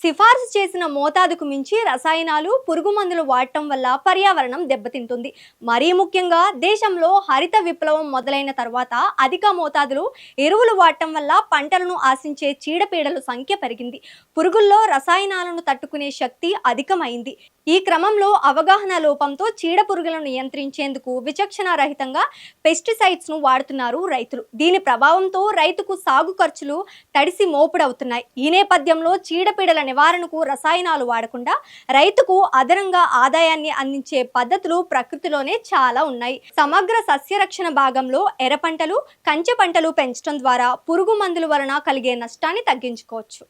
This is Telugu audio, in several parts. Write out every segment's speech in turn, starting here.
సిఫార్సు చేసిన మోతాదుకు మించి రసాయనాలు, పురుగు మందులు వాడటం వల్ల పర్యావరణం దెబ్బతింటుంది. మరీ ముఖ్యంగా దేశంలో హరిత విప్లవం మొదలైన తర్వాత అధిక మోతాదులో ఎరువులు వాడటం వల్ల పంటలను ఆశించే చీడపీడల సంఖ్య పెరిగింది. పురుగుల్లో రసాయనాలను తట్టుకునే శక్తి అధికమైంది. ఈ క్రమంలో అవగాహన లోపంతో చీడపురుగులను నియంత్రించేందుకు విచక్షణ రహితంగా పెస్టిసైడ్స్ ను వాడుతున్నారు రైతులు. దీని ప్రభావంతో రైతుకు సాగు ఖర్చులు తడిసి మోపుడవుతున్నాయి. ఈ నేపథ్యంలో చీడపీడల నివారణకు రసాయనాలు వాడకుండా రైతుకు అదనంగా ఆదాయాన్ని అందించే పద్ధతులు ప్రకృతిలోనే చాలా ఉన్నాయి. సమగ్ర సస్యరక్షణ భాగంలో ఎర్ర పంటలు, కంచె పంటలు పెంచడం ద్వారా పురుగు మందుల వలన కలిగే నష్టాన్ని తగ్గించుకోవచ్చు.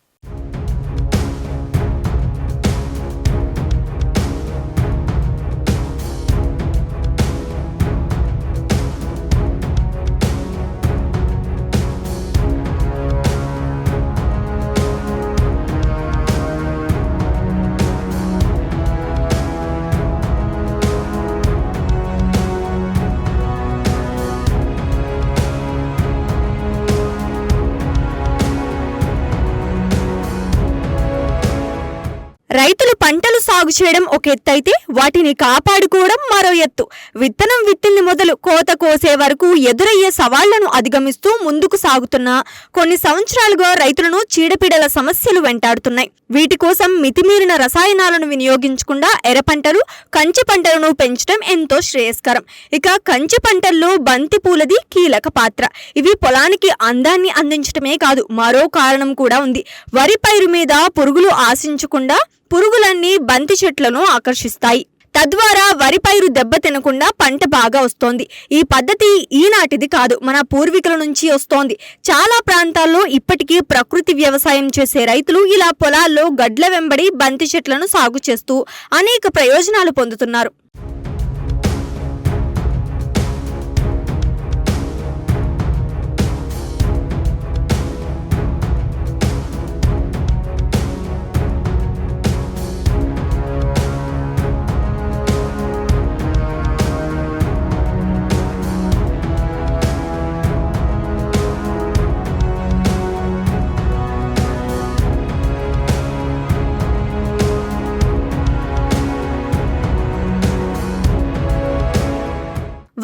రైతులు పంటలు సాగు చేయడం ఒక ఎత్తు అయితే వాటిని కాపాడుకోవడం మరో ఎత్తు. విత్తనం విత్తింది మొదలు కోత కోసే వరకు ఎదురయ్యే సవాళ్లను అధిగమిస్తూ ముందుకు సాగుతున్న కొన్ని సంవత్సరాలుగా రైతులను చీడపీడల సమస్యలు వెంటాడుతున్నాయి. వీటి కోసం మితిమీరిన రసాయనాలను వినియోగించకుండా ఎర్ర పంటలు, కంచె పంటలను పెంచడం ఎంతో శ్రేయస్కరం. ఇక కంచె పంటల్లో బంతి పూలది కీలక పాత్ర. ఇవి పొలానికి అందాన్ని అందించడమే కాదు, మరో కారణం కూడా ఉంది. వరి పైరు మీద పురుగులు ఆశించకుండా పురుగులన్నీ బంతి చెట్లను ఆకర్షిస్తాయి. తద్వారా వరి పైరు దెబ్బ తినకుండా పంట బాగా వస్తోంది. ఈ పద్ధతి ఈనాటిది కాదు, మన పూర్వీకుల నుంచి వస్తోంది. చాలా ప్రాంతాల్లో ఇప్పటికీ ప్రకృతి వ్యవసాయం చేసే రైతులు ఇలా పొలాల్లో గడ్ల వెంబడి బంతి చెట్లను సాగు చేస్తూ అనేక ప్రయోజనాలు పొందుతున్నారు.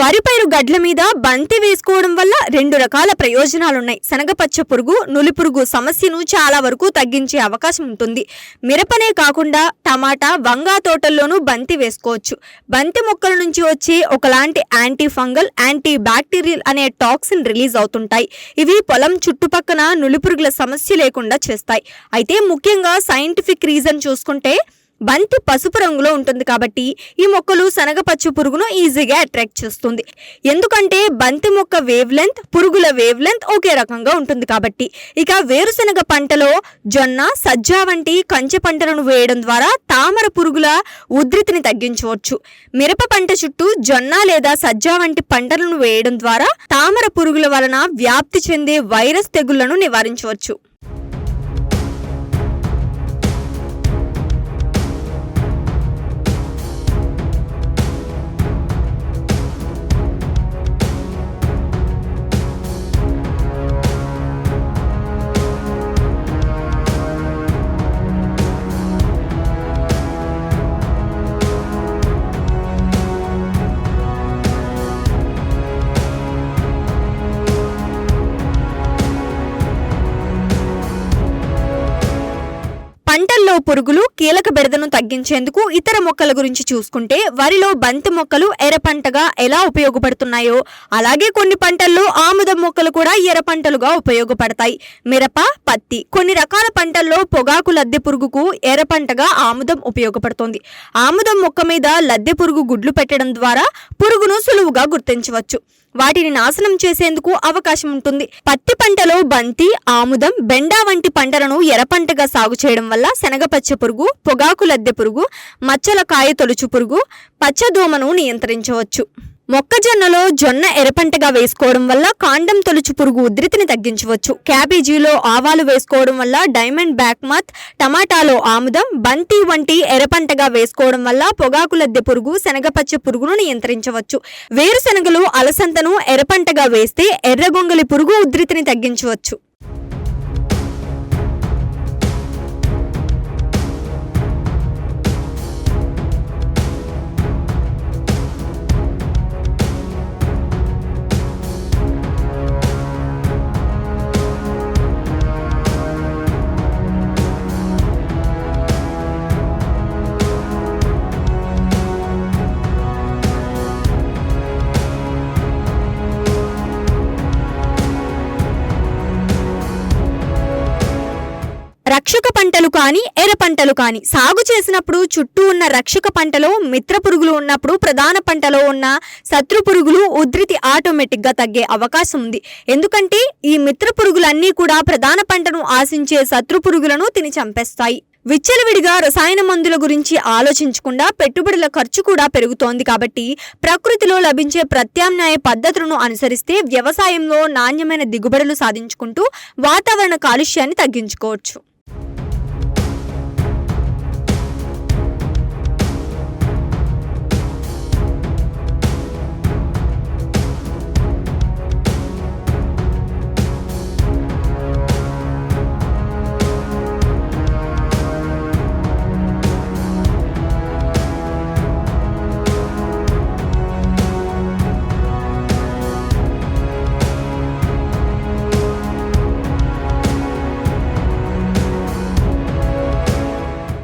వరి పైరు గడ్ల మీద బంతి వేసుకోవడం వల్ల రెండు రకాల ప్రయోజనాలున్నాయి. శనగపచ్చ పురుగు, నులి పురుగు సమస్యను చాలా వరకు తగ్గించే అవకాశం ఉంటుంది. మిరపనే కాకుండా టమాటా, వంగా తోటల్లోనూ బంతి వేసుకోవచ్చు. బంతి మొక్కల నుంచి వచ్చే ఒకలాంటి యాంటీ ఫంగల్, యాంటీ బ్యాక్టీరియల్ అనే టాక్సిన్ రిలీజ్ అవుతుంటాయి. ఇవి పొలం చుట్టుపక్కన నులి పురుగుల సమస్య లేకుండా చేస్తాయి. అయితే ముఖ్యంగా సైంటిఫిక్ రీజన్ చూసుకుంటే బంతి పసుపు రంగులో ఉంటుంది కాబట్టి ఈ మొక్కలు శనగపచ్చ పురుగును ఈజీగా అట్రాక్ట్ చేస్తుంది. ఎందుకంటే బంతి మొక్క వేవ్ లెంత్, పురుగుల వేవ్ లెంత్ ఒకే రకంగా ఉంటుంది కాబట్టి. ఇక వేరుశనగ పంటలో జొన్న, సజ్జ వంటి కంచె పంటలను వేయడం ద్వారా తామర పురుగుల ఉధృతిని తగ్గించవచ్చు. మిరప పంట చుట్టూ జొన్న లేదా సజ్జ వంటి పంటలను వేయడం ద్వారా తామర పురుగుల వలన వ్యాప్తి చెందే వైరస్ తెగుళ్లను నివారించవచ్చు. పంటల్లో పురుగులు, కీలక బెడదను తగ్గించేందుకు ఇతర మొక్కల గురించి చూసుకుంటే వరిలో బంతి మొక్కలు ఎర్ర పంటగా ఎలా ఉపయోగపడుతున్నాయో అలాగే కొన్ని పంటల్లో ఆముదం మొక్కలు కూడా ఎర్ర పంటలుగా ఉపయోగపడతాయి. మిరప, పత్తి, కొన్ని రకాల పంటల్లో పొగాకు లద్దె పురుగుకు ఎర్ర పంటగా ఆముదం ఉపయోగపడుతుంది. ఆముదం మొక్క మీద లద్దె పురుగు గుడ్లు పెట్టడం ద్వారా పురుగును సులువుగా గుర్తించవచ్చు. వాటిని నాశనం చేసేందుకు అవకాశం ఉంటుంది. పత్తి పంటలో బంతి, ఆముదం, బెండ వంటి పంటలను ఎర్ర పంటగా సాగు చేయడం వల్ల శనగపచ్చ పురుగు, పొగాకు లద్దె పురుగు, మచ్చల కాయ తొలుచు పురుగు, పచ్చదోమను నియంత్రించవచ్చు. మొక్కజొన్నలో జొన్న ఎర్రపంటగా వేసుకోవడం వల్ల కాండం తొలుచు పురుగు ఉధృతిని తగ్గించవచ్చు. క్యాబేజీలో ఆవాలు వేసుకోవడం వల్ల డైమండ్ బ్యాక్ మత్, టమాటాలో ఆముదం, బంతి వంటి ఎర్రపంటగా వేసుకోవడం వల్ల పొగాకు లద్దె పురుగు, శనగపచ్చ పురుగును నియంత్రించవచ్చు. వేరుశనగలు, అలసందను ఎర్రపంటగా వేస్తే ఎర్రగొంగలి పురుగు ఉధృతిని తగ్గించవచ్చు. కానీ ఎర్ర పంటలు కానీ సాగు చేసినప్పుడు చుట్టూ ఉన్న రక్షక పంటలో మిత్ర పురుగులు ఉన్నప్పుడు ప్రధాన పంటలో ఉన్న శత్రు పురుగులు ఉధృతి ఆటోమేటిక్ గా తగ్గే అవకాశం ఉంది. ఎందుకంటే ఈ మిత్ర పురుగులన్నీ కూడా ప్రధాన పంటను ఆశించే శత్రు పురుగులను తిని చంపేస్తాయి. విచ్చలవిడిగా రసాయన మందుల గురించి ఆలోచించకుండా పెట్టుబడుల ఖర్చు కూడా పెరుగుతోంది. కాబట్టి ప్రకృతిలో లభించే ప్రత్యామ్నాయ పద్ధతులను అనుసరిస్తే వ్యవసాయంలో నాణ్యమైన దిగుబడులు సాధించుకుంటూ వాతావరణ కాలుష్యాన్ని తగ్గించుకోవచ్చు.